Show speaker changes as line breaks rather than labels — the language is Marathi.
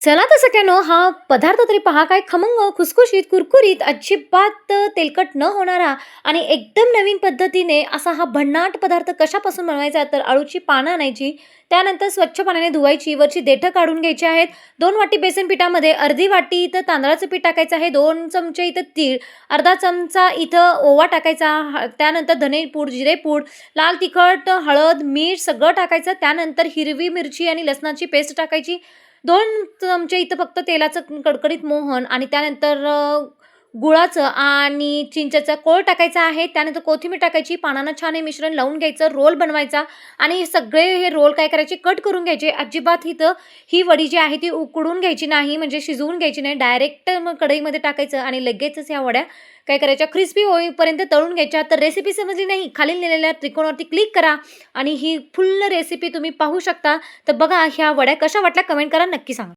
चला तर सगळ्यांनो, हा पदार्थ तरी पहा, काय खमंग, खुसखुशीत, कुरकुरीत, अजिबात तेलकट न होणारा आणि एकदम नवीन पद्धतीने असा हा भन्नाट पदार्थ कशापासून बनवायचा. तर अळूची पानं आणायची, त्यानंतर स्वच्छ पाण्याने धुवायची, वरची देठं काढून घ्यायची आहेत. 2 वाटी बेसन पिठामध्ये अर्धी वाटी इथं तांदळाचं पीठ टाकायचं आहे, 2 चमचे इथं तीळ, अर्धा चमचा इथं ओवा टाकायचा, त्यानंतर धनेपूड, जिरेपूड, लाल तिखट, हळद, मीठ सगळं टाकायचं. त्यानंतर हिरवी मिरची आणि लसणाची पेस्ट टाकायची. 2 चमचे इथं फक्त तेलाचं कडकडीत मोहन आणि त्यानंतर गुळाचं आणि चिंचेचा कोळ टाकायचा आहे. त्यानंतर कोथिंबीर टाकायची. पानानं छान हे मिश्रण लावून घ्यायचं, रोल बनवायचा आणि सगळे हे रोल काय करायचे, कट करून घ्यायचे. अजिबात इथं ही वडी जी आहे ती उकडून घ्यायची नाही, म्हणजे शिजवून घ्यायची नाही. डायरेक्ट मग कढईमध्ये टाकायचं आणि लगेचच ह्या वड्या काय करायच्या, क्रिस्पी होईपर्यंत तळून घ्यायच्या. तर रेसिपी समजली नाही, खालील दिलेल्या त्रिकोणावरती क्लिक करा आणि ही फुल रेसिपी तुम्ही पाहू शकता. तर बघा ह्या वड्या कशा वाटल्या कमेंट करा, नक्की सांगा.